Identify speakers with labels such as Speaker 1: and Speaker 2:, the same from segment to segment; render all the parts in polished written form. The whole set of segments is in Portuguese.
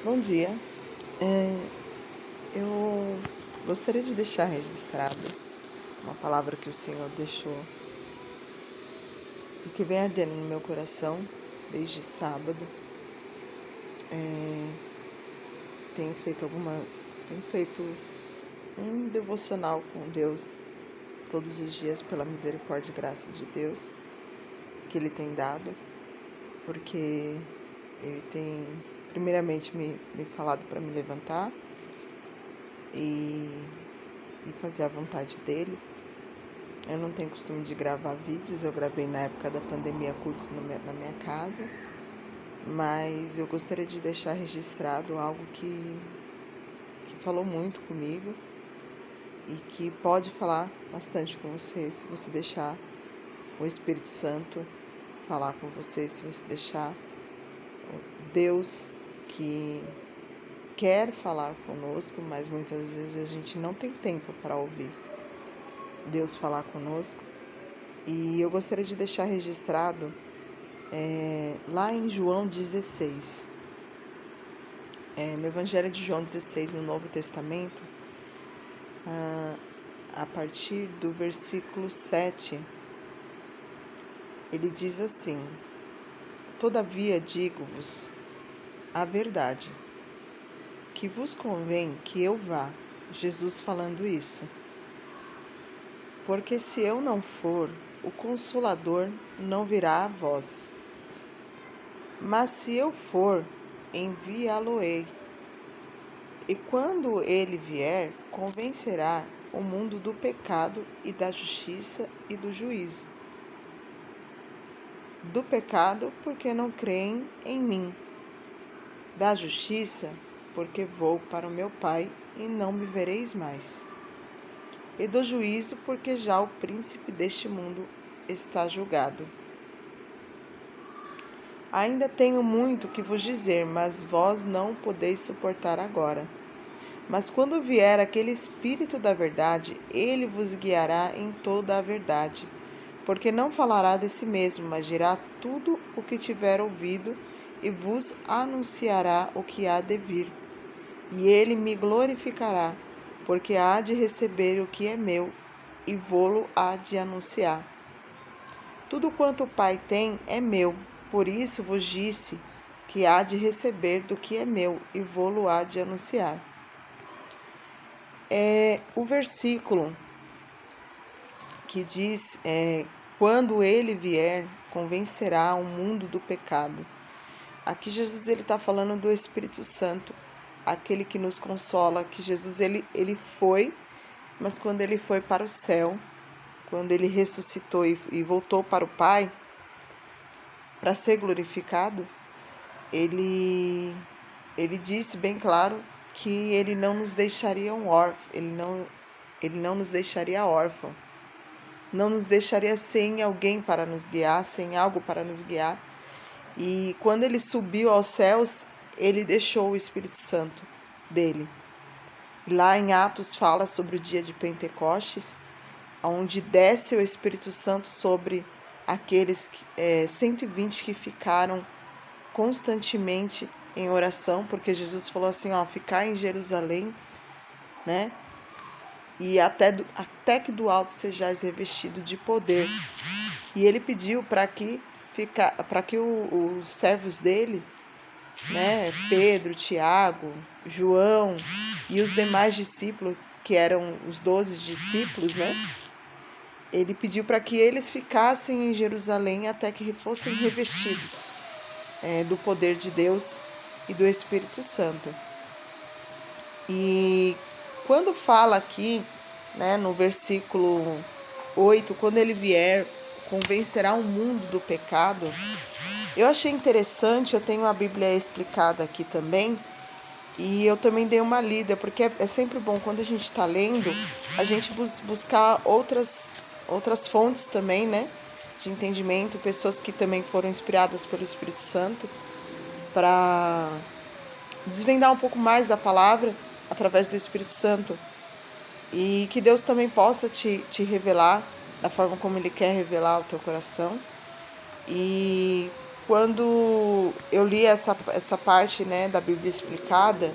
Speaker 1: Bom dia. Eu gostaria de deixar registrado uma palavra que o Senhor deixou e que vem ardendo no meu coração desde sábado. Tenho feito um devocional com Deus todos os dias pela misericórdia e graça de Deus que Ele tem dado, porque Ele tem primeiramente me falado para me levantar e fazer a vontade dEle. Eu não tenho costume de gravar vídeos, eu gravei na época da pandemia cursos na minha casa, mas eu gostaria de deixar registrado algo que falou muito comigo e que pode falar bastante com você, se você deixar o Espírito Santo falar com você, se você deixar Deus, que quer falar conosco, mas muitas vezes a gente não tem tempo para ouvir Deus falar conosco. E eu gostaria de deixar registrado lá em João 16, no Evangelho de João 16, no Novo Testamento, a partir do versículo 7, ele diz assim: Todavia digo-vos a verdade, que vos convém que eu vá, Jesus falando isso, porque se eu não for, o Consolador não virá a vós. Mas se eu for, enviá-lo-ei. E quando ele vier, convencerá o mundo do pecado e da justiça e do juízo. Do pecado, porque não creem em mim. Da justiça, porque vou para o meu Pai e não me vereis mais. E do juízo, porque já o príncipe deste mundo está julgado. Ainda tenho muito que vos dizer, mas vós não podeis suportar agora. Mas quando vier aquele Espírito da verdade, ele vos guiará em toda a verdade, porque não falará de si mesmo, mas dirá tudo o que tiver ouvido e vos anunciará o que há de vir. E ele me glorificará, porque há de receber o que é meu e vô-lo há de anunciar. Tudo quanto o Pai tem é meu, por isso vos disse que há de receber do que é meu e vô-lo há de anunciar. O versículo que diz, quando ele vier, convencerá o mundo do pecado. Aqui Jesus está falando do Espírito Santo, aquele que nos consola, que Jesus ele foi, mas quando ele foi para o céu, quando ele ressuscitou e voltou para o Pai, para ser glorificado, ele disse bem claro que ele não nos deixaria ele não nos deixaria órfão, não nos deixaria sem alguém para nos guiar, sem algo para nos guiar. E quando ele subiu aos céus, ele deixou o Espírito Santo dele. Lá em Atos fala sobre o dia de Pentecostes, onde desce o Espírito Santo sobre aqueles 120 que ficaram constantemente em oração, porque Jesus falou assim, ficar em Jerusalém, né? E até que do alto sejais revestido de poder. E ele pediu para que os servos dele, né, Pedro, Tiago, João e os demais discípulos, que eram os 12 discípulos, né? Ele pediu para que eles ficassem em Jerusalém até que fossem revestidos do poder de Deus e do Espírito Santo. E quando fala aqui, né, no versículo 8, quando ele vier, convencerá o mundo do pecado, eu achei interessante, eu tenho a Bíblia explicada aqui também, e eu também dei uma lida, porque é sempre bom quando a gente está lendo, a gente buscar outras fontes também, né, de entendimento, pessoas que também foram inspiradas pelo Espírito Santo, para desvendar um pouco mais da palavra através do Espírito Santo. E que Deus também possa te revelar da forma como Ele quer revelar o teu coração. E quando eu li essa parte, né, da Bíblia explicada,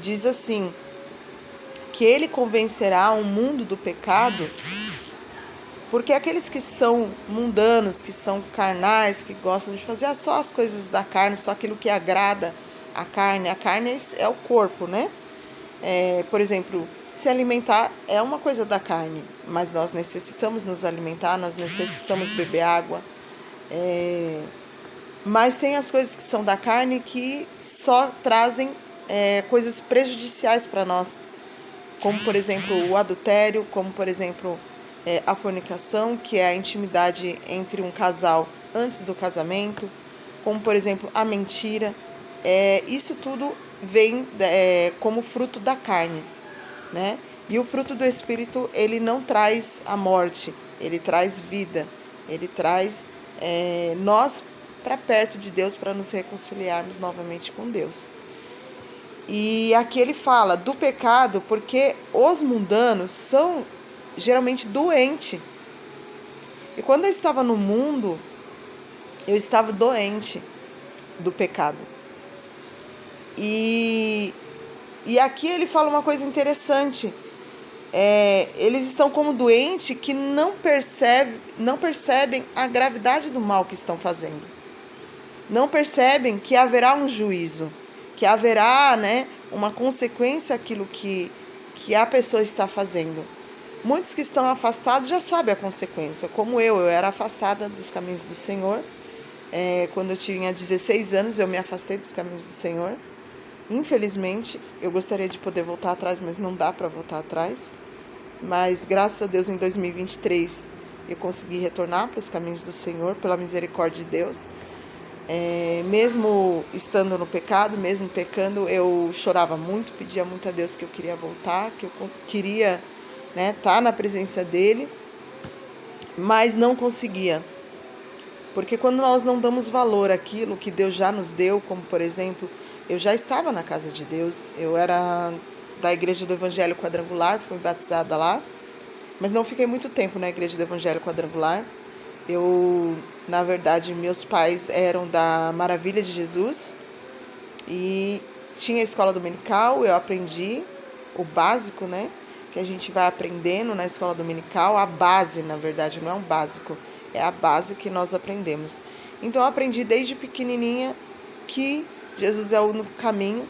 Speaker 1: diz assim, que ele convencerá o mundo do pecado, porque aqueles que são mundanos, que são carnais, que gostam de fazer só as coisas da carne, só aquilo que agrada a carne é o corpo, né? Por exemplo, se alimentar é uma coisa da carne, mas nós necessitamos nos alimentar, nós necessitamos beber água. Mas tem as coisas que são da carne que só trazem coisas prejudiciais para nós, como por exemplo o adultério, como por exemplo a fornicação, que é a intimidade entre um casal antes do casamento, como por exemplo a mentira. Isso tudo vem como fruto da carne, né? E o fruto do Espírito, ele não traz a morte, ele traz vida, ele traz nós para perto de Deus, para nos reconciliarmos novamente com Deus. E aqui ele fala do pecado, porque os mundanos são geralmente doentes. E quando eu estava no mundo, eu estava doente do pecado. E aqui ele fala uma coisa interessante. Eles estão como doentes que não percebem a gravidade do mal que estão fazendo. Não percebem que haverá um juízo, que haverá, né, uma consequência àquilo que a pessoa está fazendo. Muitos que estão afastados já sabem a consequência, como eu era afastada dos caminhos do Senhor. Quando eu tinha 16 anos, eu me afastei dos caminhos do Senhor. Infelizmente, eu gostaria de poder voltar atrás, mas não dá para voltar atrás. Mas, graças a Deus, em 2023, eu consegui retornar para os caminhos do Senhor, pela misericórdia de Deus. Mesmo estando no pecado, mesmo pecando, eu chorava muito, pedia muito a Deus que eu queria voltar, que eu queria estar na presença dele, mas não conseguia. Porque quando nós não damos valor àquilo que Deus já nos deu, como por exemplo, eu já estava na casa de Deus, eu era da Igreja do Evangelho Quadrangular, fui batizada lá, mas não fiquei muito tempo na Igreja do Evangelho Quadrangular. Na verdade, meus pais eram da Maravilha de Jesus e tinha a escola dominical, eu aprendi o básico, né? Que a gente vai aprendendo na escola dominical, a base, na verdade, não é um básico, é a base que nós aprendemos. Então eu aprendi desde pequenininha que Jesus é o único caminho,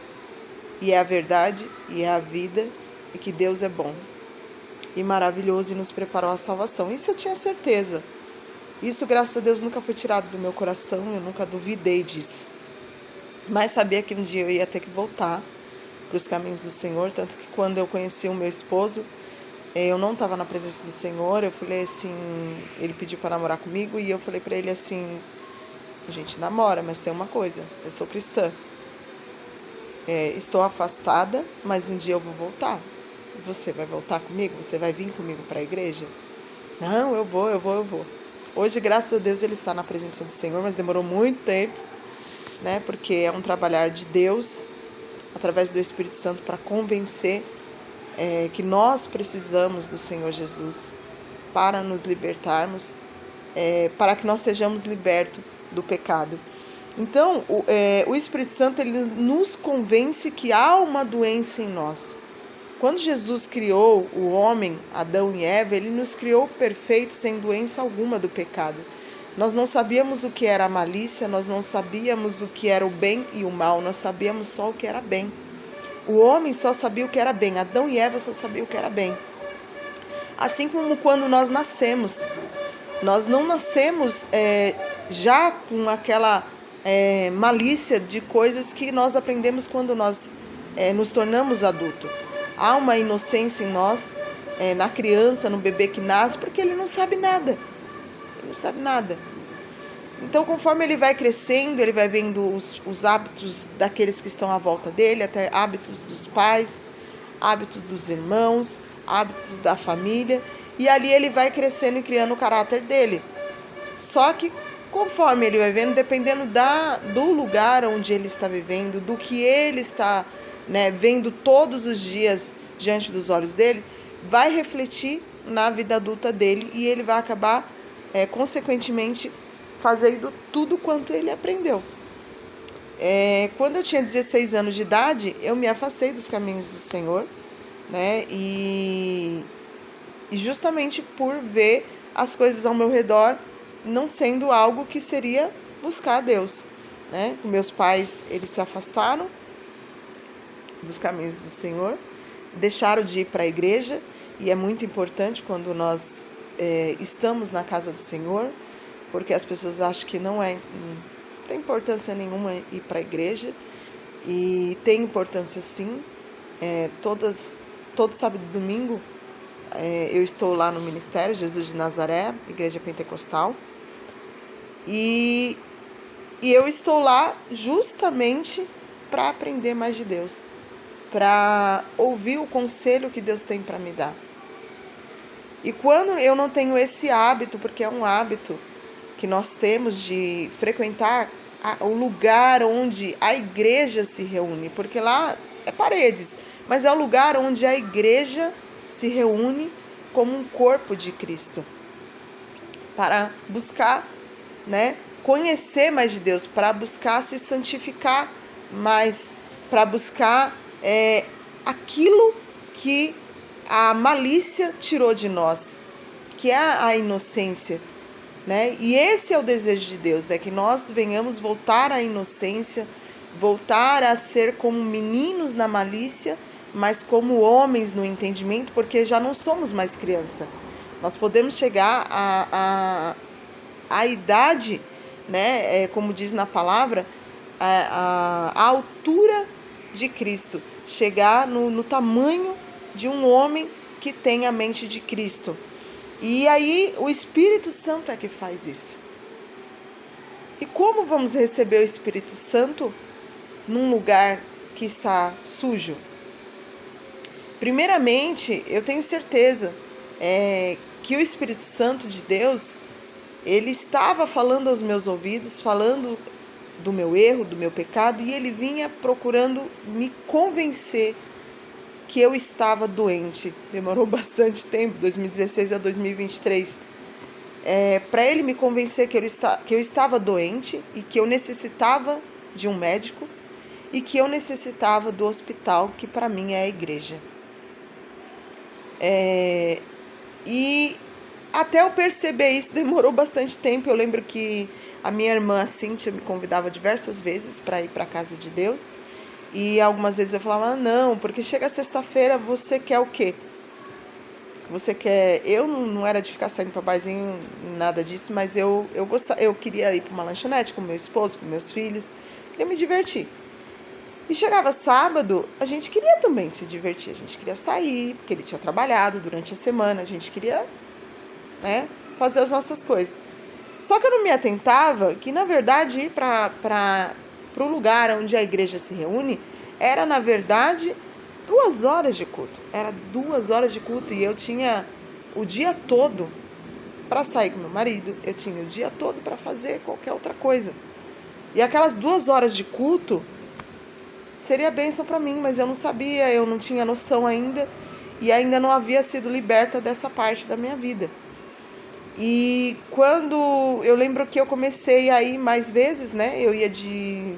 Speaker 1: e é a verdade, e é a vida, e que Deus é bom e maravilhoso e nos preparou a salvação. Isso eu tinha certeza. Isso, graças a Deus, nunca foi tirado do meu coração, eu nunca duvidei disso. Mas sabia que um dia eu ia ter que voltar para os caminhos do Senhor, tanto que quando eu conheci o meu esposo, eu não estava na presença do Senhor, eu falei assim, ele pediu para namorar comigo e eu falei para ele assim, a gente namora, mas tem uma coisa, eu sou cristã, estou afastada, mas um dia eu vou voltar. Você vai voltar comigo? Você vai vir comigo para a igreja? Não, eu vou. Hoje, graças a Deus, ele está na presença do Senhor, mas demorou muito tempo, né? Porque é um trabalhar de Deus, através do Espírito Santo, para convencer que nós precisamos do Senhor Jesus para nos libertarmos, para que nós sejamos libertos do pecado. Então, o Espírito Santo ele nos convence que há uma doença em nós. Quando Jesus criou o homem, Adão e Eva, ele nos criou perfeitos, sem doença alguma do pecado. Nós não sabíamos o que era a malícia, nós não sabíamos o que era o bem e o mal, nós sabíamos só o que era bem. O homem só sabia o que era bem, Adão e Eva só sabiam o que era bem. Assim como quando nós nascemos, nós não nascemos já com aquela malícia de coisas que nós aprendemos quando nós nos tornamos adultos. Há uma inocência em nós, na criança, no bebê que nasce, porque ele não sabe nada. Ele não sabe nada. Então, conforme ele vai crescendo, ele vai vendo os hábitos daqueles que estão à volta dele, até hábitos dos pais, hábitos dos irmãos, hábitos da família, e ali ele vai crescendo e criando o caráter dele. Só que, conforme ele vai vendo, dependendo do lugar onde ele está vivendo, do que ele está vendo todos os dias diante dos olhos dele, vai refletir na vida adulta dele e ele vai acabar, consequentemente, fazendo tudo quanto ele aprendeu. Quando eu tinha 16 anos de idade, eu me afastei dos caminhos do Senhor, né? E justamente por ver as coisas ao meu redor não sendo algo que seria buscar a Deus, né? Meus pais, eles se afastaram dos caminhos do Senhor, deixaram de ir para a igreja, e é muito importante quando nós estamos na casa do Senhor, porque as pessoas acham que não tem importância nenhuma ir para a igreja, e tem importância sim. Todo sábado e domingo eu estou lá no Ministério Jesus de Nazaré, Igreja Pentecostal, e eu estou lá justamente para aprender mais de Deus, para ouvir o conselho que Deus tem para me dar. E quando eu não tenho esse hábito, porque é um hábito que nós temos de frequentar o lugar onde a igreja se reúne, porque lá é paredes, mas é o lugar onde a igreja se reúne como um corpo de Cristo, para buscar, né, conhecer mais de Deus, para buscar se santificar mais, para buscar aquilo que a malícia tirou de nós, que é a inocência, né? E esse é o desejo de Deus, é que nós venhamos voltar à inocência, voltar a ser como meninos na malícia, mas como homens no entendimento, porque já não somos mais criança. Nós podemos chegar à idade, né? Como diz na palavra, a altura de Cristo, chegar no tamanho de um homem que tem a mente de Cristo. E aí o Espírito Santo é que faz isso. E como vamos receber o Espírito Santo num lugar que está sujo? Primeiramente, eu tenho certeza que o Espírito Santo de Deus, ele estava falando aos meus ouvidos, falando do meu erro, do meu pecado, e ele vinha procurando me convencer que eu estava doente. Demorou bastante tempo, 2016 a 2023, para ele me convencer que eu estava doente e que eu necessitava de um médico e que eu necessitava do hospital, que para mim é a igreja. E até eu perceber isso demorou bastante tempo. Eu lembro que a minha irmã, a Cíntia, me convidava diversas vezes para ir para a casa de Deus. E algumas vezes eu falava, não, porque chega sexta-feira, você quer o quê? Você quer... Eu não era de ficar saindo para barzinho, nada disso, mas eu queria ir para uma lanchonete com meu esposo, com meus filhos, queria me divertir. E chegava sábado, a gente queria também se divertir, a gente queria sair, porque ele tinha trabalhado durante a semana, a gente queria, né, fazer as nossas coisas. Só que eu não me atentava que, na verdade, ir para o lugar onde a igreja se reúne era, na verdade, 2 horas de culto. Era 2 horas de culto e eu tinha o dia todo para sair com meu marido, eu tinha o dia todo para fazer qualquer outra coisa. E aquelas 2 horas de culto seria bênção para mim, mas eu não sabia, eu não tinha noção ainda e ainda não havia sido liberta dessa parte da minha vida. E quando eu lembro que eu comecei a ir mais vezes, né? Eu ia de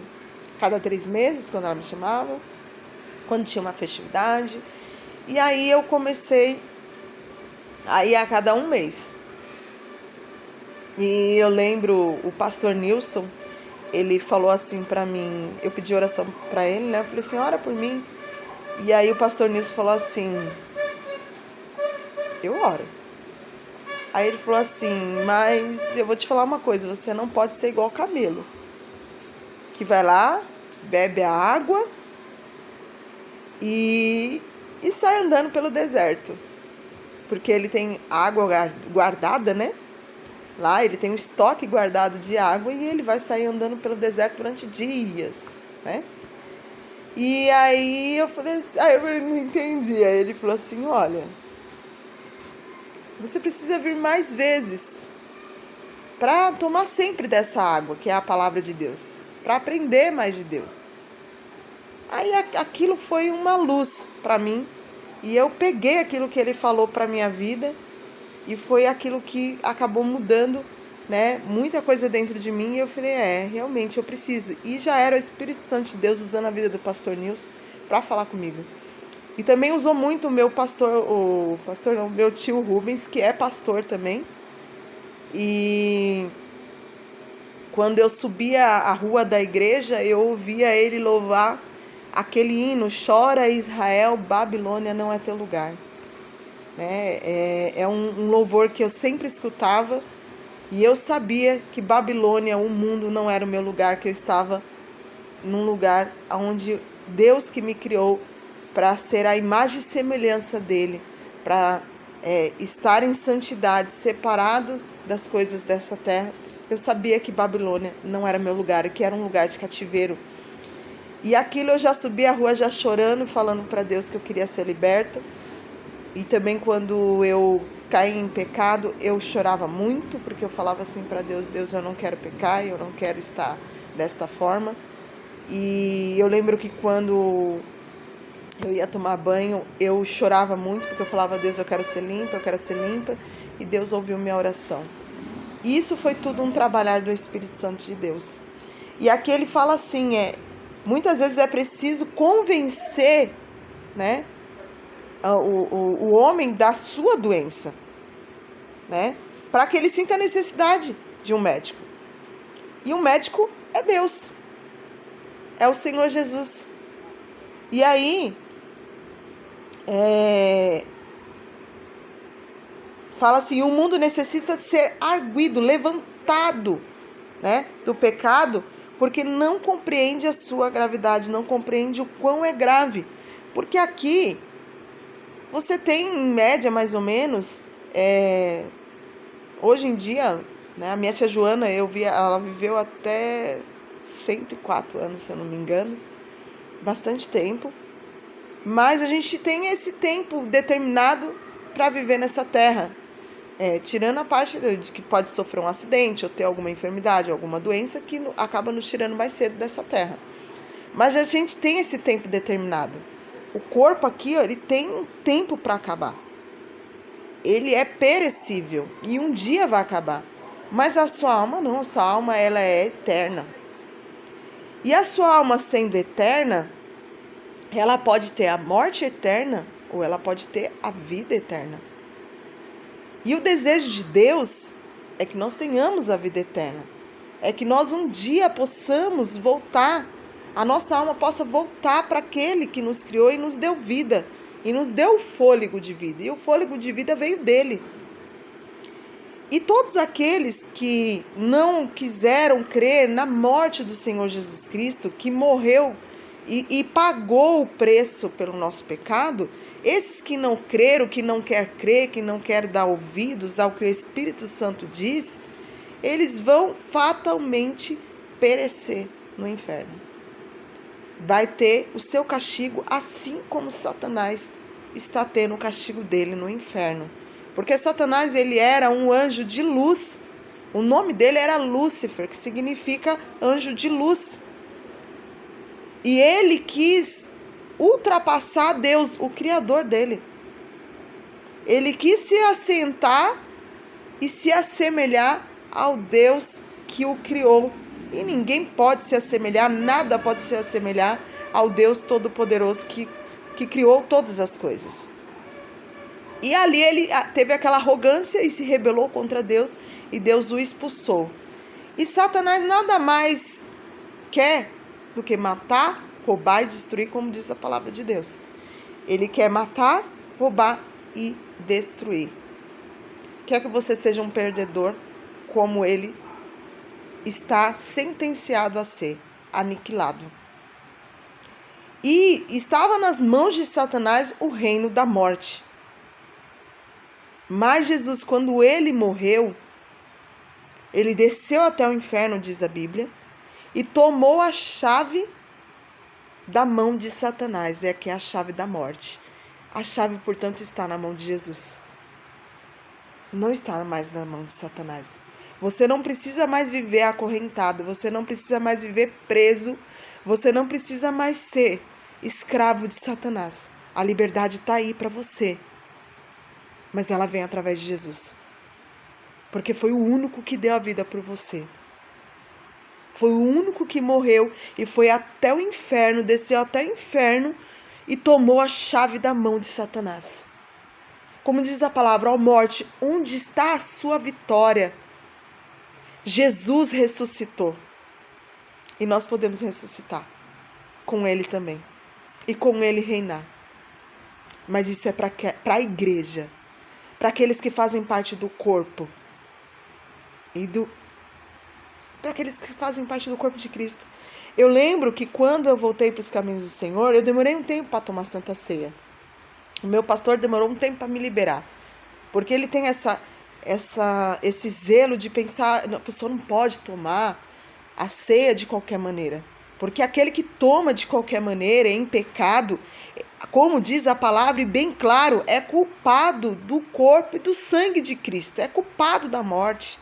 Speaker 1: cada 3 meses, quando ela me chamava, quando tinha uma festividade. E aí eu comecei a ir a cada 1 mês. E eu lembro o pastor Nilson, ele falou assim pra mim, eu pedi oração pra ele, né? Eu falei assim, ora por mim. E aí o pastor Nilson falou assim, eu oro. Aí ele falou assim, mas eu vou te falar uma coisa, você não pode ser igual camelo, que vai lá, bebe a água e sai andando pelo deserto. Porque ele tem água guardada, né? Lá ele tem um estoque guardado de água e ele vai sair andando pelo deserto durante dias, né? E aí eu falei assim, eu não entendi. Aí ele falou assim, olha, você precisa vir mais vezes para tomar sempre dessa água, que é a palavra de Deus, para aprender mais de Deus. Aí aquilo foi uma luz para mim e eu peguei aquilo que ele falou para minha vida e foi aquilo que acabou mudando né, muita coisa dentro de mim, e eu falei, realmente eu preciso. E já era o Espírito Santo de Deus usando a vida do pastor Nilson para falar comigo. E também usou muito o meu meu tio Rubens, que é pastor também. E quando eu subia a rua da igreja, eu ouvia ele louvar aquele hino, chora Israel, Babilônia não é teu lugar. Né? É um louvor que eu sempre escutava, e eu sabia que Babilônia, o mundo, não era o meu lugar, que eu estava num lugar onde Deus que me criou para ser a imagem e semelhança dele, para estar em santidade, separado das coisas dessa terra. Eu sabia que Babilônia não era meu lugar, que era um lugar de cativeiro. E aquilo eu já subi a rua já chorando, falando para Deus que eu queria ser liberta. E também quando eu caí em pecado, eu chorava muito, porque eu falava assim para Deus, Deus, eu não quero pecar, eu não quero estar desta forma. E eu lembro que quando eu ia tomar banho, eu chorava muito, porque eu falava, Deus, eu quero ser limpa, eu quero ser limpa. E Deus ouviu minha oração. Isso foi tudo um trabalhar do Espírito Santo de Deus. E aqui ele fala assim, muitas vezes é preciso convencer, né, o homem da sua doença, né, para que ele sinta a necessidade de um médico. E o médico é Deus, é o Senhor Jesus. E aí, fala assim, o mundo necessita de ser arguido, levantado, né, do pecado, porque não compreende a sua gravidade, não compreende o quão é grave. Porque aqui, você tem em média mais ou menos, hoje em dia, né, a minha tia Joana, ela viveu até 104 anos, se eu não me engano, bastante tempo. Mas a gente tem esse tempo determinado para viver nessa terra. Tirando a parte de que pode sofrer um acidente ou ter alguma enfermidade, alguma doença que acaba nos tirando mais cedo dessa terra. Mas a gente tem esse tempo determinado. O corpo aqui, ele tem um tempo para acabar. Ele é perecível e um dia vai acabar. Mas a sua alma não, a sua alma ela é eterna. E a sua alma sendo eterna, ela pode ter a morte eterna ou ela pode ter a vida eterna. E o desejo de Deus é que nós tenhamos a vida eterna. É que nós um dia possamos voltar, a nossa alma possa voltar para aquele que nos criou e nos deu vida. E nos deu o fôlego de vida. E o fôlego de vida veio dele. E todos aqueles que não quiseram crer na morte do Senhor Jesus Cristo, que morreu e pagou o preço pelo nosso pecado, esses que não creram, que não quer crer, que não quer dar ouvidos ao que o Espírito Santo diz, eles vão fatalmente perecer no inferno. Vai ter o seu castigo, assim como Satanás está tendo o castigo dele no inferno. Porque Satanás, ele era um anjo de luz. O nome dele era Lúcifer, que significa anjo de luz. E ele quis ultrapassar Deus, o Criador dele. Ele quis se assentar e se assemelhar ao Deus que o criou. E ninguém pode se assemelhar, nada pode se assemelhar ao Deus Todo-Poderoso que criou todas as coisas. E ali ele teve aquela arrogância e se rebelou contra Deus e Deus o expulsou. E Satanás nada mais quer do que matar, roubar e destruir, como diz a palavra de Deus. Ele quer matar, roubar e destruir. Quer que você seja um perdedor, como ele está sentenciado a ser, aniquilado. E estava nas mãos de Satanás o reino da morte. Mas Jesus, quando ele morreu, ele desceu até o inferno, diz a Bíblia, e tomou a chave da mão de Satanás, que é a chave da morte. A chave, portanto, está na mão de Jesus. Não está mais na mão de Satanás. Você não precisa mais viver acorrentado, você não precisa mais viver preso, você não precisa mais ser escravo de Satanás. A liberdade está aí para você, mas ela vem através de Jesus. porque foi o único que deu a vida por você. Foi o único que morreu e foi até o inferno, desceu até o inferno e tomou a chave da mão de Satanás. Como diz a palavra, ó morte, onde está a sua vitória? Jesus ressuscitou. E nós podemos ressuscitar com Ele também. E com Ele reinar. Mas isso é para a igreja. Para aqueles que fazem parte do corpo. Para aqueles que fazem parte do corpo de Cristo. Eu lembro que quando eu voltei para os caminhos do Senhor, eu demorei um tempo para tomar Santa Ceia. O meu pastor demorou um tempo para me liberar. Porque ele tem esse zelo de pensar, a pessoa não pode tomar a ceia de qualquer maneira. Porque aquele que toma de qualquer maneira, em pecado, como diz a palavra, e bem claro, é culpado do corpo e do sangue de Cristo. É culpado da morte.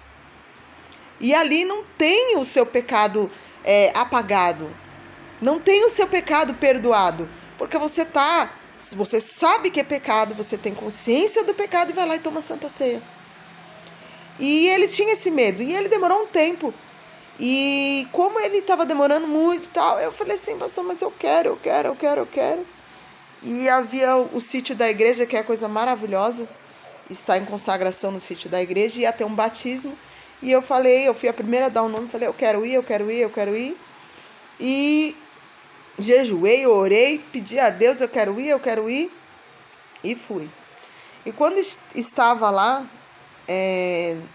Speaker 1: E ali não tem o seu pecado apagado. Não tem o seu pecado perdoado. Porque você sabe que é pecado, você tem consciência do pecado e vai lá e toma Santa Ceia. E ele tinha esse medo. E ele demorou um tempo. E como ele estava demorando muito e tal, eu falei assim, pastor, mas eu quero. E havia o sítio da igreja, que é a coisa maravilhosa. Está em consagração no sítio da igreja. E ia ter um batismo. E eu fui a primeira a dar o nome. Falei, eu quero ir. E jejuei, orei, pedi a Deus, eu quero ir. E fui. E quando estava lá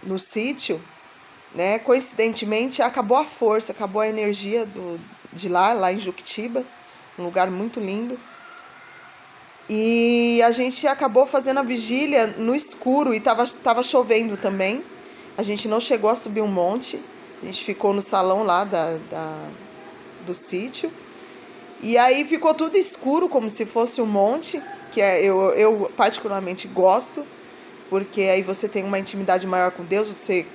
Speaker 1: no sítio, né, coincidentemente, acabou a força, acabou a energia de lá em Juquitiba, um lugar muito lindo. E a gente acabou fazendo a vigília no escuro e tava chovendo também. A gente não chegou a subir um monte, a gente ficou no salão lá do sítio. E aí ficou tudo escuro, como se fosse um monte, que eu particularmente gosto, porque aí você tem uma intimidade maior com Deus, você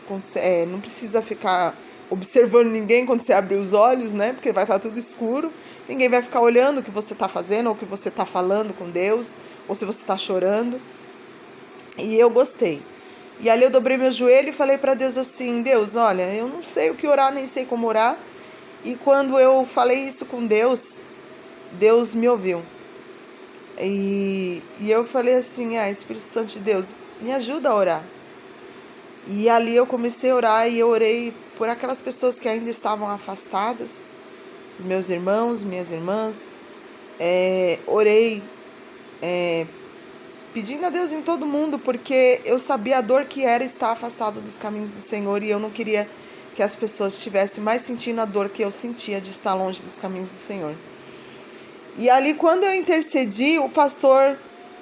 Speaker 1: não precisa ficar observando ninguém quando você abrir os olhos, né? Porque vai estar tudo escuro, ninguém vai ficar olhando o que você está fazendo, ou o que você está falando com Deus, ou se você está chorando. E eu gostei. E ali eu dobrei meu joelho e falei para Deus assim, Deus, olha, eu não sei o que orar, nem sei como orar. E quando eu falei isso com Deus, Deus me ouviu. E eu falei assim, Espírito Santo de Deus, me ajuda a orar. E ali eu comecei a orar e eu orei por aquelas pessoas que ainda estavam afastadas, meus irmãos, minhas irmãs. Orei pedindo a Deus em todo mundo, porque eu sabia a dor que era estar afastado dos caminhos do Senhor e eu não queria que as pessoas estivessem mais sentindo a dor que eu sentia de estar longe dos caminhos do Senhor. E ali, quando eu intercedi, o pastor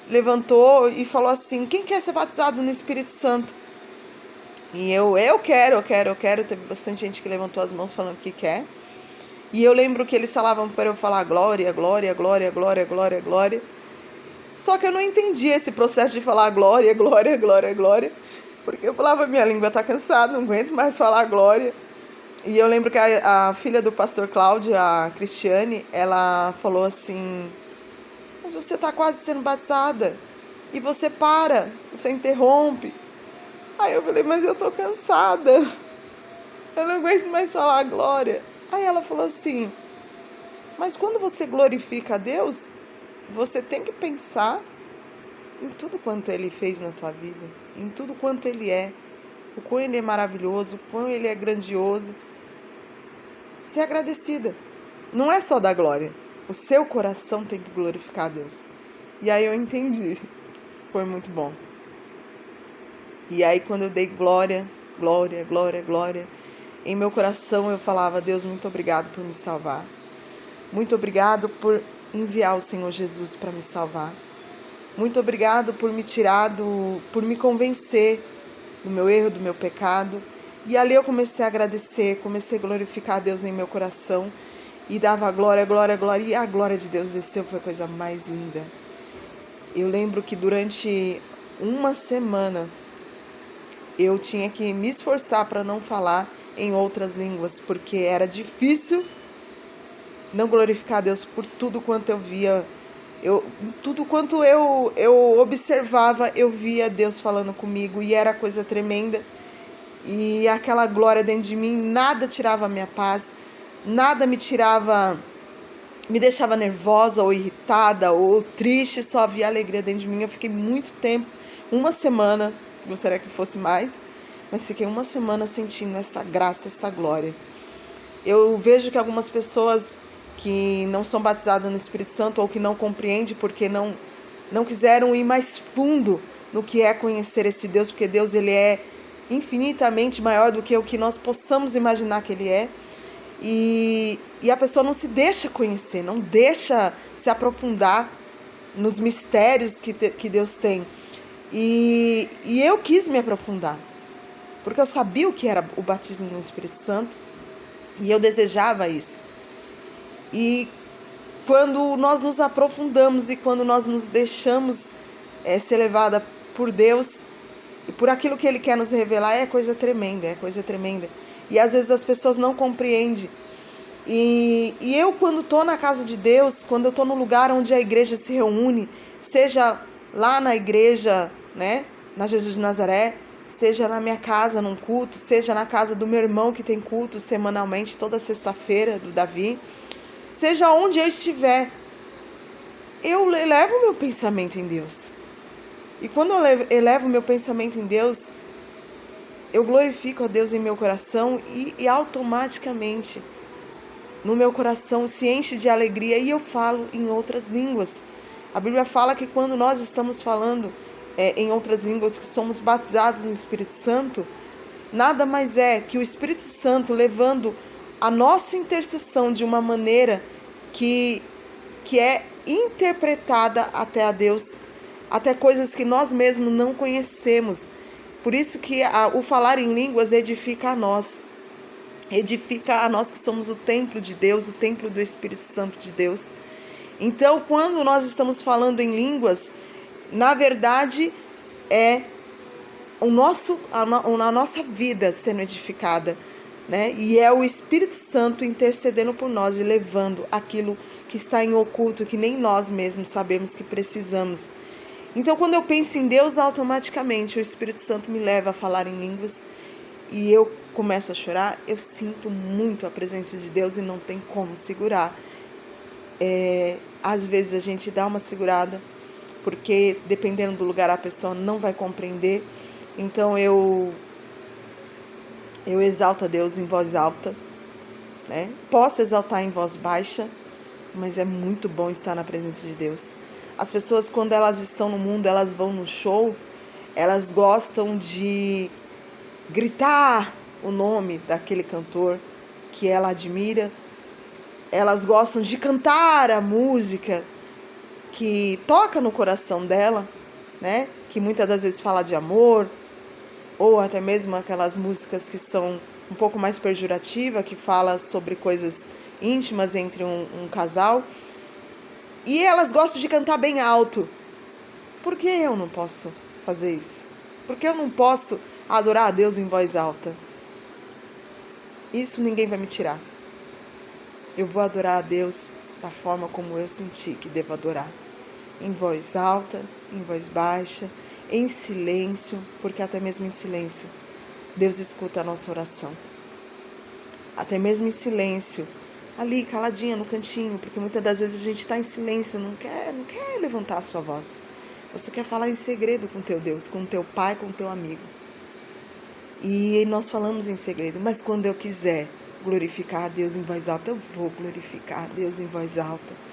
Speaker 1: levantou e falou assim, quem quer ser batizado no Espírito Santo? E eu quero. Teve bastante gente que levantou as mãos falando que quer. E eu lembro que eles falavam para eu falar glória. Só que eu não entendi esse processo de falar glória. Porque eu falava, minha língua tá cansada, não aguento mais falar glória. E eu lembro que a filha do pastor Cláudio, a Cristiane, ela falou assim, mas você tá quase sendo batizada. E você você interrompe. Aí eu falei, mas eu tô cansada. Eu não aguento mais falar glória. Aí ela falou assim, mas quando você glorifica a Deus, você tem que pensar em tudo quanto Ele fez na tua vida, em tudo quanto Ele é, o quão Ele é maravilhoso, o quão Ele é grandioso. Ser agradecida. Não é só dar glória. O seu coração tem que glorificar a Deus. E aí eu entendi. Foi muito bom. E aí quando eu dei glória, em meu coração eu falava, Deus, muito obrigado por me salvar. Muito obrigado por enviar o Senhor Jesus para me salvar. Muito obrigado por me tirar por me convencer do meu erro, do meu pecado. E ali eu comecei a agradecer, comecei a glorificar a Deus em meu coração. E dava glória. E a glória de Deus desceu, foi a coisa mais linda. Eu lembro que durante uma semana eu tinha que me esforçar para não falar em outras línguas, porque era difícil não glorificar a Deus por tudo quanto eu via. Tudo quanto eu observava, eu via Deus falando comigo e era coisa tremenda. e aquela glória dentro de mim, nada tirava a minha paz, nada me deixava nervosa ou irritada ou triste, só havia alegria dentro de mim. Eu fiquei muito tempo, uma semana, gostaria que fosse mais, mas fiquei uma semana sentindo essa graça, essa glória. Eu vejo que algumas pessoas que não são batizadas no Espírito Santo ou que não compreendem porque não quiseram ir mais fundo no que é conhecer esse Deus, porque Deus ele é infinitamente maior do que o que nós possamos imaginar que ele é. E a pessoa não se deixa conhecer, não deixa se aprofundar nos mistérios que Deus tem. E eu quis me aprofundar, porque eu sabia o que era o batismo no Espírito Santo e eu desejava isso. E quando nós nos aprofundamos e quando nós nos deixamos ser levada por Deus e por aquilo que Ele quer nos revelar, é coisa tremenda, é coisa tremenda. E às vezes as pessoas não compreendem. E eu, quando estou na casa de Deus, quando eu estou no lugar onde a igreja se reúne, seja lá na igreja, né, na Jesus de Nazaré, seja na minha casa num culto, seja na casa do meu irmão que tem culto semanalmente, toda sexta-feira, do Davi, seja onde eu estiver, eu elevo meu pensamento em Deus. E quando eu elevo meu pensamento em Deus, eu glorifico a Deus em meu coração e automaticamente no meu coração se enche de alegria e eu falo em outras línguas. A Bíblia fala que quando nós estamos falando em outras línguas, que somos batizados no Espírito Santo, nada mais é que o Espírito Santo levando a nossa intercessão de uma maneira que é interpretada até a Deus, até coisas que nós mesmos não conhecemos. Por isso que o falar em línguas edifica a nós que somos o templo de Deus, o templo do Espírito Santo de Deus. Então, quando nós estamos falando em línguas, na verdade é a nossa vida sendo edificada, né? E é o Espírito Santo intercedendo por nós e levando aquilo que está em oculto, que nem nós mesmos sabemos que precisamos. Então, quando eu penso em Deus, automaticamente o Espírito Santo me leva a falar em línguas e eu começo a chorar. Eu sinto muito a presença de Deus e não tem como segurar. Às vezes a gente dá uma segurada, porque dependendo do lugar a pessoa não vai compreender. Então eu exalto a Deus em voz alta, né? Posso exaltar em voz baixa, mas é muito bom estar na presença de Deus. As pessoas, quando elas estão no mundo, elas vão no show, elas gostam de gritar o nome daquele cantor que ela admira, elas gostam de cantar a música que toca no coração dela, né? Que muitas das vezes fala de amor, ou até mesmo aquelas músicas que são um pouco mais pejorativas, que fala sobre coisas íntimas entre um casal. E elas gostam de cantar bem alto. Por que eu não posso fazer isso? Por que eu não posso adorar a Deus em voz alta? Isso ninguém vai me tirar. Eu vou adorar a Deus da forma como eu senti que devo adorar. Em voz alta, em voz baixa, em silêncio, porque até mesmo em silêncio Deus escuta a nossa oração. Até mesmo em silêncio, ali caladinha no cantinho, porque muitas das vezes a gente está em silêncio, não quer levantar a sua voz. Você quer falar em segredo com teu Deus, com teu pai, com teu amigo. E nós falamos em segredo, mas quando eu quiser glorificar a Deus em voz alta, eu vou glorificar a Deus em voz alta.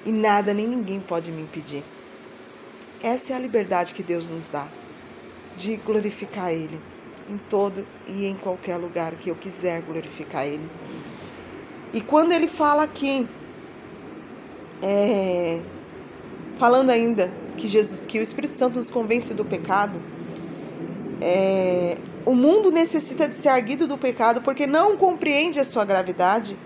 Speaker 1: E nada nem ninguém pode me impedir. Essa é a liberdade que Deus nos dá, de glorificar Ele em todo e em qualquer lugar que eu quiser glorificar Ele. E quando Ele fala aqui, falando ainda que o Espírito Santo nos convence do pecado, o mundo necessita de ser erguido do pecado porque não compreende a sua gravidade,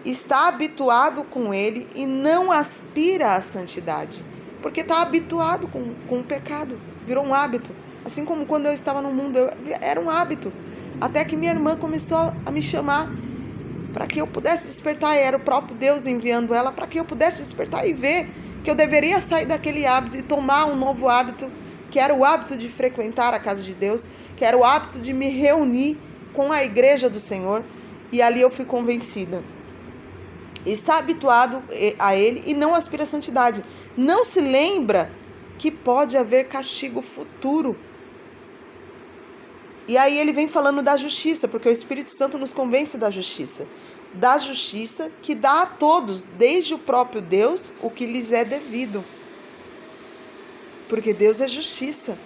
Speaker 1: está habituado com ele e não aspira à santidade, porque está habituado com o pecado, virou um hábito. Assim como quando eu estava no mundo, era um hábito, até que minha irmã começou a me chamar para que eu pudesse despertar, e era o próprio Deus enviando ela para que eu pudesse despertar e ver que eu deveria sair daquele hábito e tomar um novo hábito, que era o hábito de frequentar a casa de Deus, que era o hábito de me reunir com a igreja do Senhor, e ali eu fui convencida. Está habituado a ele e não aspira à santidade. Não se lembra que pode haver castigo futuro. E aí ele vem falando da justiça, porque o Espírito Santo nos convence da justiça. Da justiça que dá a todos, desde o próprio Deus, o que lhes é devido. Porque Deus é justiça.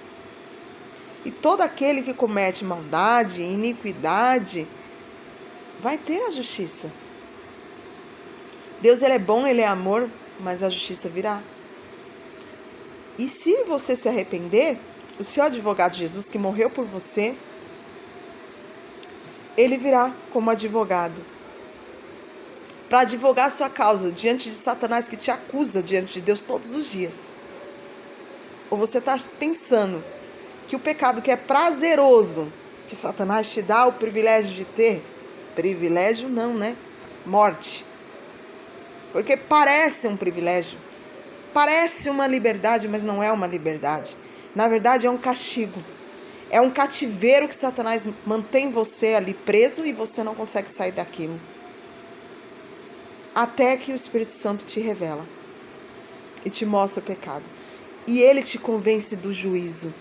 Speaker 1: E todo aquele que comete maldade, iniquidade, vai ter a justiça. Deus, ele é bom, ele é amor, mas a justiça virá. E se você se arrepender, o seu advogado Jesus, que morreu por você, ele virá como advogado para advogar a sua causa diante de Satanás, que te acusa diante de Deus todos os dias. Ou você está pensando que o pecado que é prazeroso, que Satanás te dá o privilégio de ter, privilégio não, né? Morte. Porque parece um privilégio, parece uma liberdade, mas não é uma liberdade. Na verdade, é um castigo. É um cativeiro que Satanás mantém você ali preso e você não consegue sair daquilo. Até que o Espírito Santo te revela e te mostra o pecado. E ele te convence do juízo.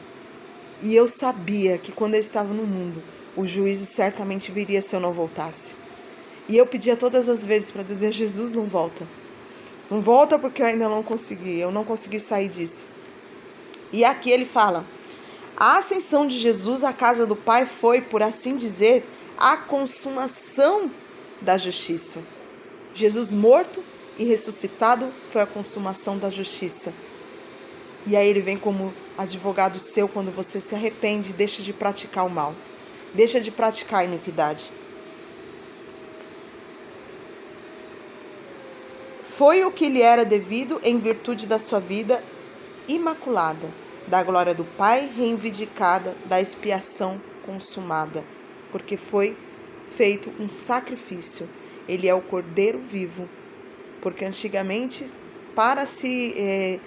Speaker 1: E eu sabia que quando eu estava no mundo, o juízo certamente viria se eu não voltasse. E eu pedia todas as vezes para dizer: Jesus, não volta. Não volta, porque eu ainda não consegui. Eu não consegui sair disso. E aqui ele fala: a ascensão de Jesus à casa do Pai foi, por assim dizer, a consumação da justiça. Jesus morto e ressuscitado foi a consumação da justiça. E aí ele vem como advogado seu quando você se arrepende e deixa de praticar o mal. Deixa de praticar a iniquidade. Foi o que lhe era devido em virtude da sua vida imaculada, da glória do Pai reivindicada, da expiação consumada, porque foi feito um sacrifício. Ele é o Cordeiro vivo, porque antigamente, para se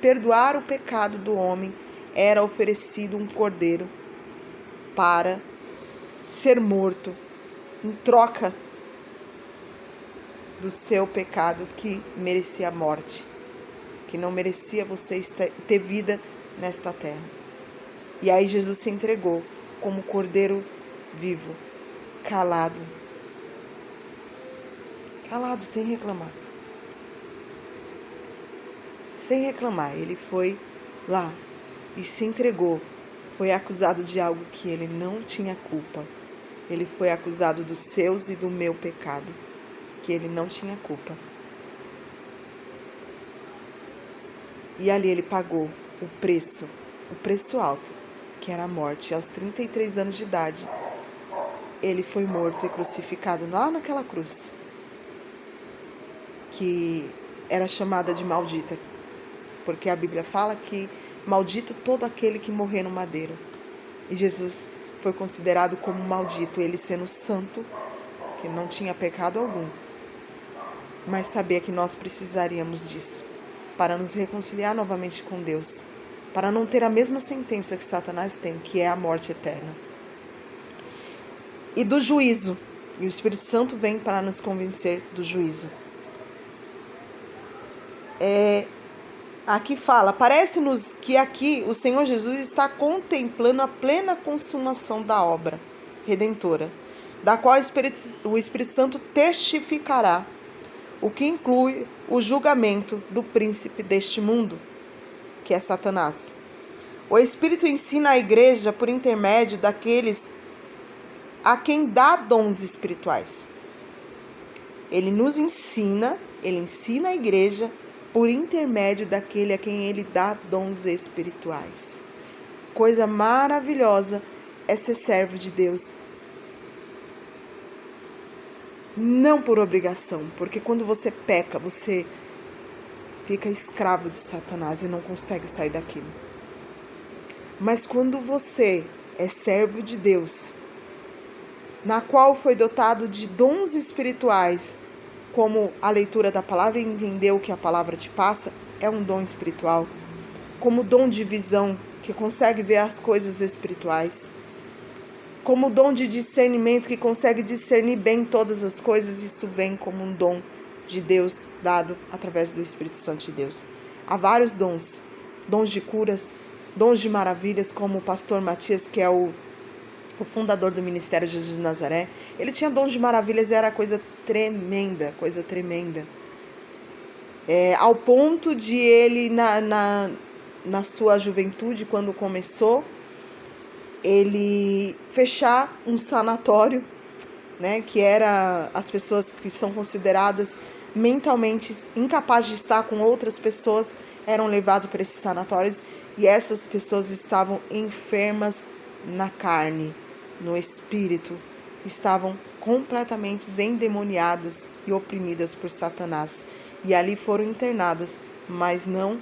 Speaker 1: perdoar o pecado do homem, era oferecido um cordeiro para ser morto em troca do seu pecado, que merecia a morte, que não merecia você ter vida nesta terra. E aí Jesus se entregou como cordeiro vivo, calado, sem reclamar. Sem reclamar, ele foi lá e se entregou. Foi acusado de algo que ele não tinha culpa. Ele foi acusado dos seus e do meu pecado, que ele não tinha culpa. E ali ele pagou o preço alto, que era a morte. Aos 33 anos de idade, ele foi morto e crucificado lá naquela cruz, que era chamada de maldita, porque a Bíblia fala que maldito todo aquele que morrer no madeiro. E Jesus foi considerado como maldito, ele sendo santo, que não tinha pecado algum. Mas sabia que nós precisaríamos disso para nos reconciliar novamente com Deus, para não ter a mesma sentença que Satanás tem, que é a morte eterna. E do juízo, e o Espírito Santo vem para nos convencer do juízo. Aqui fala, parece-nos que aqui o Senhor Jesus está contemplando a plena consumação da obra redentora, da qual o Espírito Santo testificará, o que inclui o julgamento do príncipe deste mundo, que é Satanás. O Espírito ensina a igreja por intermédio daqueles a quem dá dons espirituais. Ele ensina a igreja por intermédio daquele a quem ele dá dons espirituais. Coisa maravilhosa é ser servo de Deus. Não por obrigação, porque quando você peca, você fica escravo de Satanás e não consegue sair daquilo. Mas quando você é servo de Deus, na qual foi dotado de dons espirituais, como a leitura da palavra e entender o que a palavra te passa, é um dom espiritual. Como dom de visão, que consegue ver as coisas espirituais, como o dom de discernimento, que consegue discernir bem todas as coisas. Isso vem como um dom de Deus dado através do Espírito Santo de Deus. Há vários dons, dons de curas, dons de maravilhas, como o pastor Matias, que é o fundador do Ministério Jesus de Nazaré. Ele tinha dons de maravilhas e era coisa tremenda, ao ponto de ele, na sua juventude, quando começou, ele fechar um sanatório, né, que era as pessoas que são consideradas mentalmente incapazes de estar com outras pessoas, eram levadas para esses sanatórios, e essas pessoas estavam enfermas na carne, no espírito, estavam completamente endemoniadas e oprimidas por Satanás, e ali foram internadas, mas não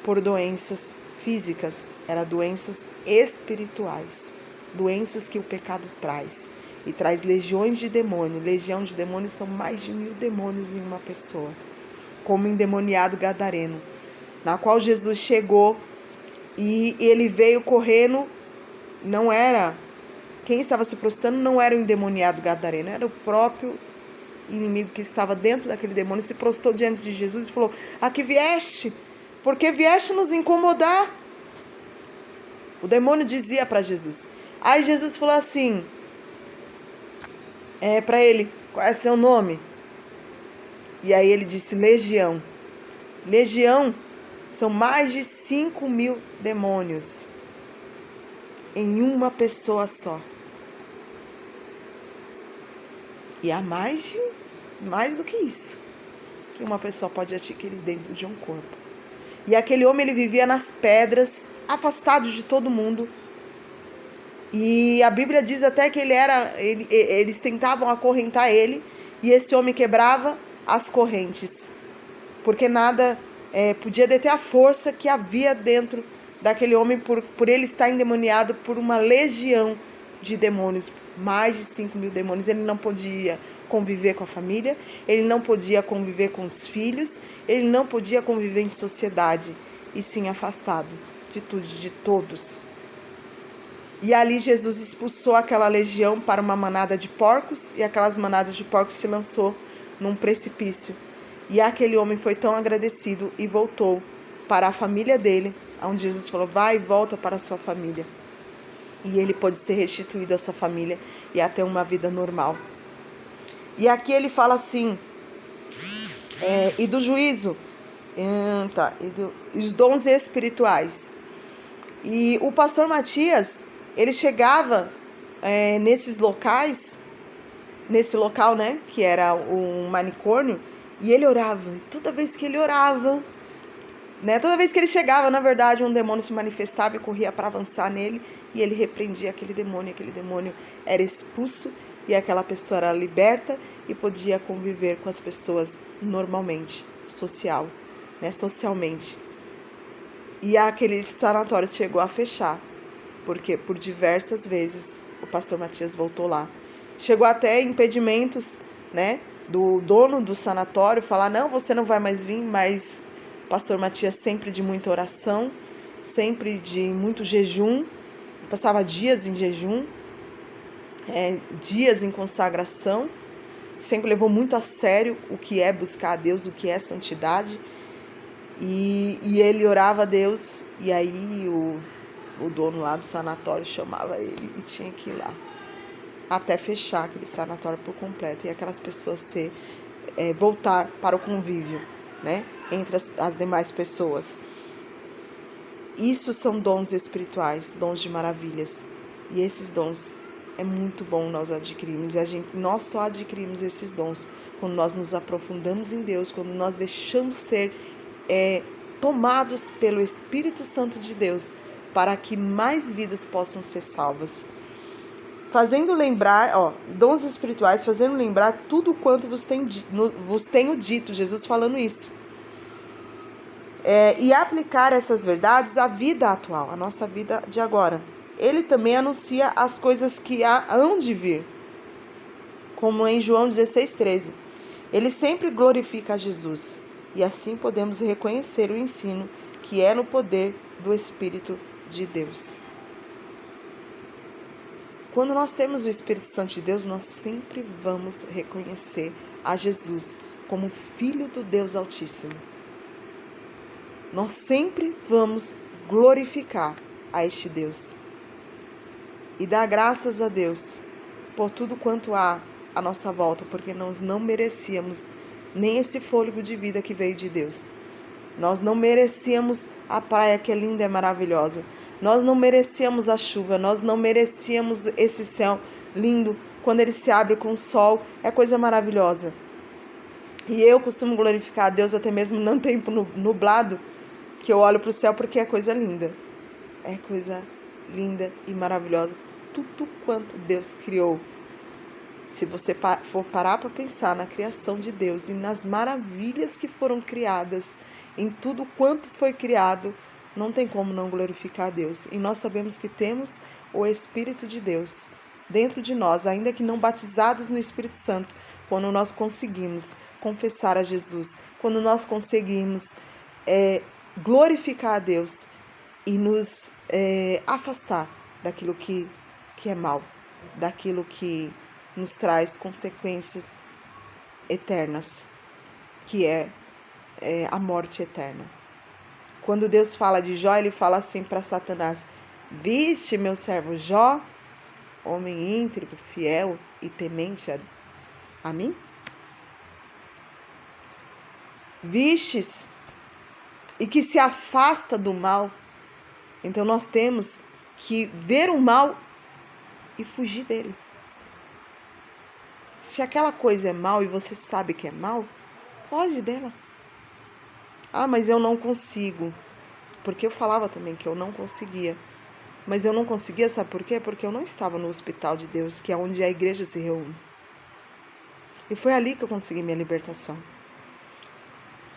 Speaker 1: por doenças físicas, eram doenças espirituais, doenças que o pecado traz, e traz legiões de demônios. Legião de demônios são mais de 1000 demônios em uma pessoa, como o endemoniado gadareno, na qual Jesus chegou e ele veio correndo. Não era quem estava se prostrando, não era o endemoniado gadareno, era o próprio inimigo que estava dentro daquele demônio. Se prostrou diante de Jesus e falou: aqui vieste, porque vieste nos incomodar. O demônio dizia para Jesus. Aí Jesus falou assim para ele: qual é seu nome? E aí ele disse: Legião. Legião são mais de 5.000 demônios em uma pessoa só. E há mais do que isso que uma pessoa pode adquirir dentro de um corpo. E aquele homem, ele vivia nas pedras, afastado de todo mundo. E a Bíblia diz até que eles tentavam acorrentar ele, e esse homem quebrava as correntes, porque nada podia deter a força que havia dentro daquele homem, por ele estar endemoniado por uma legião de demônios, mais de 5.000 demônios. Ele não podia conviver com a família, ele não podia conviver com os filhos, ele não podia conviver em sociedade, e sim afastado de tudo, de todos. E ali Jesus expulsou aquela legião para uma manada de porcos, e aquelas manadas de porcos se lançou num precipício. E aquele homem foi tão agradecido e voltou para a família dele, onde Jesus falou: vai e volta para a sua família. E ele pôde ser restituído à sua família e até uma vida normal. E aqui ele fala assim, e do juízo, e os dons espirituais. E o pastor Matias, ele chegava nesses locais, nesse local, né, que era um manicômio, e ele orava. E toda vez que ele orava, né, toda vez que ele chegava, na verdade, um demônio se manifestava e corria para avançar nele, e ele repreendia aquele demônio era expulso, e aquela pessoa era liberta e podia conviver com as pessoas normalmente, socialmente. E aquele sanatório chegou a fechar, porque por diversas vezes o pastor Matias voltou lá. Chegou até impedimentos, né, do dono do sanatório falar: não, você não vai mais vir, mas o pastor Matias, sempre de muita oração, sempre de muito jejum, passava dias em jejum, dias em consagração, sempre levou muito a sério o que é buscar a Deus, o que é santidade, e ele orava a Deus, e aí o dono lá do sanatório chamava ele e tinha que ir lá, até fechar aquele sanatório por completo, e aquelas pessoas voltar para o convívio, né, entre as demais pessoas. Isso são dons espirituais, dons de maravilhas, e esses dons é muito bom nós adquirirmos, e nós só adquirimos esses dons quando nós nos aprofundamos em Deus, quando nós deixamos ser tomados pelo Espírito Santo de Deus, para que mais vidas possam ser salvas. Fazendo lembrar, dons espirituais, fazendo lembrar tudo quanto vos tenho dito, Jesus falando isso. E aplicar essas verdades à vida atual, à nossa vida de agora. Ele também anuncia as coisas que hão de vir, como em João 16:13. Ele sempre glorifica a Jesus, e assim podemos reconhecer o ensino que é no poder do Espírito de Deus. Quando nós temos o Espírito Santo de Deus, nós sempre vamos reconhecer a Jesus como Filho do Deus Altíssimo. Nós sempre vamos glorificar a este Deus e dar graças a Deus por tudo quanto há à nossa volta, porque nós não merecíamos nem esse fôlego de vida que veio de Deus. Nós não merecíamos a praia que é linda e maravilhosa. Nós não merecíamos a chuva, nós não merecíamos esse céu lindo, quando ele se abre com o sol, é coisa maravilhosa. E eu costumo glorificar a Deus até mesmo no tempo nublado, que eu olho para o céu porque é coisa linda. É coisa linda e maravilhosa. Tudo quanto Deus criou. Se você for parar para pensar na criação de Deus e nas maravilhas que foram criadas, em tudo quanto foi criado, não tem como não glorificar a Deus. E nós sabemos que temos o Espírito de Deus dentro de nós, ainda que não batizados no Espírito Santo, quando nós conseguimos confessar a Jesus, quando nós conseguimos glorificar a Deus e nos afastar daquilo que é mal, daquilo que nos traz consequências eternas, que é a morte eterna. Quando Deus fala de Jó, ele fala assim para Satanás: viste meu servo Jó, homem íntegro, fiel e temente a mim? Vistes e que se afasta do mal. Então nós temos que ver o mal e fugir dele. Se aquela coisa é mal e você sabe que é mal, foge dela. Ah, mas eu não consigo. Porque eu falava também que eu não conseguia. Mas eu não conseguia, sabe por quê? Porque eu não estava no hospital de Deus, que é onde a igreja se reúne. E foi ali que eu consegui minha libertação.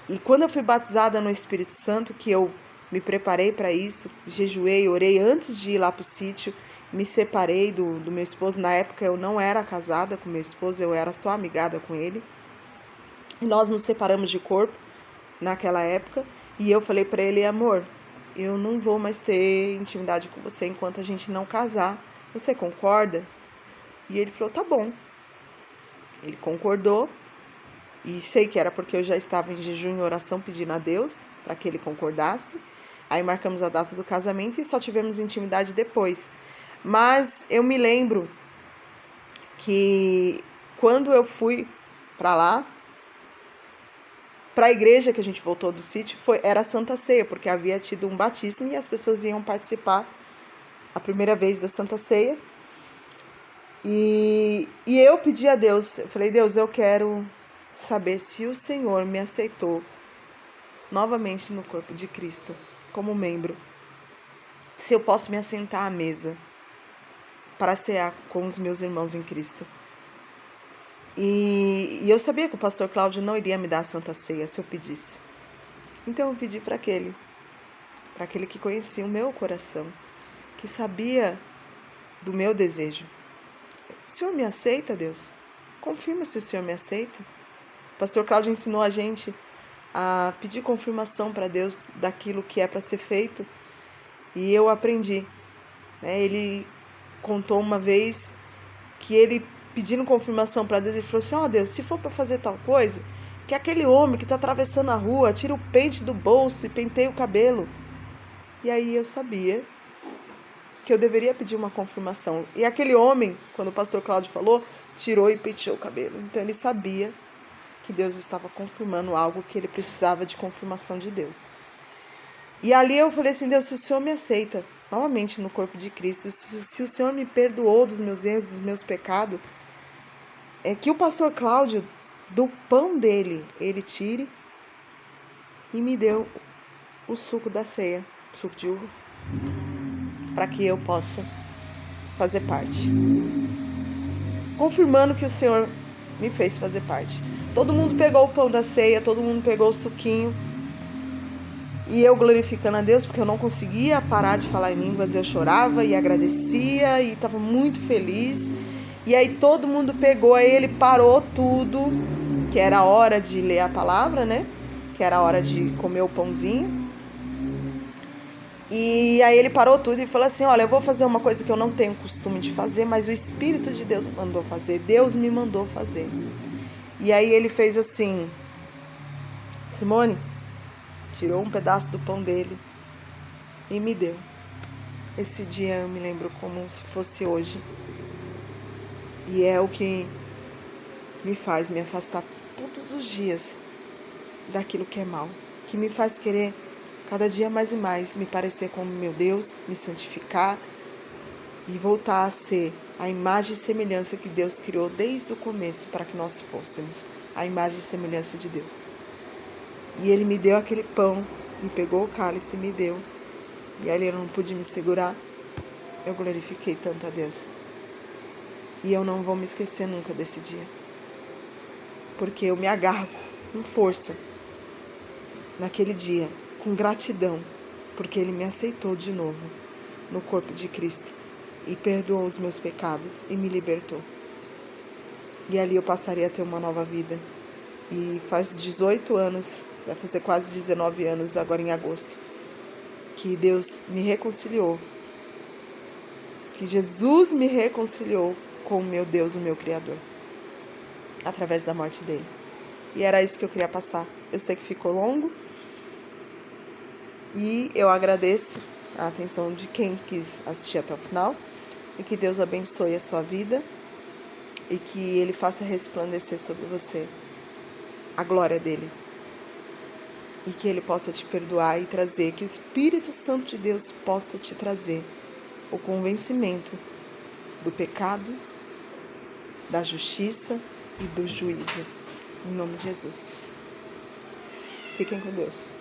Speaker 1: E quando eu fui batizada no Espírito Santo, que eu me preparei para isso, jejuei, orei antes de ir lá para o sítio, me separei do meu esposo. Na época eu não era casada com meu esposo, eu era só amigada com ele. E nós nos separamos de corpo naquela época. E eu falei para ele: amor, eu não vou mais ter intimidade com você enquanto a gente não casar. Você concorda? E ele falou: tá bom. Ele concordou. E sei que era porque eu já estava em jejum e oração pedindo a Deus para que ele concordasse. Aí marcamos a data do casamento e só tivemos intimidade depois. Mas eu me lembro que quando eu fui para lá, para a igreja que a gente voltou do sítio, era a Santa Ceia, porque havia tido um batismo e as pessoas iam participar a primeira vez da Santa Ceia. E eu pedi a Deus, eu falei: Deus, eu quero saber se o Senhor me aceitou novamente no corpo de Cristo, como membro. Se eu posso me assentar à mesa para cear com os meus irmãos em Cristo. E eu sabia que o pastor Cláudio não iria me dar a Santa Ceia se eu pedisse. Então eu pedi para aquele que conhecia o meu coração, que sabia do meu desejo. O Senhor me aceita, Deus? Confirma se o Senhor me aceita. O pastor Cláudio ensinou a gente a pedir confirmação para Deus daquilo que é para ser feito. E eu aprendi. Ele contou uma vez que ele, pedindo confirmação para Deus, ele falou assim: ó Deus, se for para fazer tal coisa, que aquele homem que está atravessando a rua tira o pente do bolso e penteia o cabelo. E aí eu sabia que eu deveria pedir uma confirmação. E aquele homem, quando o pastor Cláudio falou, tirou e penteou o cabelo. Então ele sabia que Deus estava confirmando algo que ele precisava de confirmação de Deus. E ali eu falei assim: Deus, se o Senhor me aceita novamente no corpo de Cristo, se o Senhor me perdoou dos meus erros, dos meus pecados, é que o pastor Cláudio, do pão dele, ele tire e me deu o suco da ceia, suco de uva, para que eu possa fazer parte. Confirmando que o Senhor me fez fazer parte. Todo mundo pegou o pão da ceia, todo mundo pegou o suquinho. E eu glorificando a Deus, porque eu não conseguia parar de falar em línguas. Eu chorava e agradecia e estava muito feliz. E aí todo mundo pegou, aí ele parou tudo, que era a hora de ler a palavra, né? Que era a hora de comer o pãozinho. E aí ele parou tudo e falou assim: olha, eu vou fazer uma coisa que eu não tenho costume de fazer, mas o Espírito de Deus mandou fazer, Deus me mandou fazer. E aí ele fez assim: Simone, tirou um pedaço do pão dele e me deu. Esse dia eu me lembro como se fosse hoje. E é o que me faz me afastar todos os dias daquilo que é mal, que me faz querer cada dia mais e mais me parecer como meu Deus, me santificar e voltar a ser a imagem e semelhança que Deus criou desde o começo para que nós fôssemos, a imagem e semelhança de Deus. E ele me deu aquele pão, me pegou o cálice e me deu. E ali eu não pude me segurar, eu glorifiquei tanto a Deus. E eu não vou me esquecer nunca desse dia, porque eu me agarro com força naquele dia, com gratidão, porque ele me aceitou de novo no corpo de Cristo e perdoou os meus pecados e me libertou. E ali eu passaria a ter uma nova vida. E faz 18 anos, vai fazer quase 19 anos agora em agosto, que Deus me reconciliou, que Jesus me reconciliou com o meu Deus, o meu Criador, através da morte dele. E era isso que eu queria passar. Eu sei que ficou longo e eu agradeço a atenção de quem quis assistir até o final e que Deus abençoe a sua vida e que Ele faça resplandecer sobre você a glória dele e que Ele possa te perdoar e trazer, que o Espírito Santo de Deus possa te trazer o convencimento do pecado, da justiça e do juízo. Em nome de Jesus. Fiquem com Deus.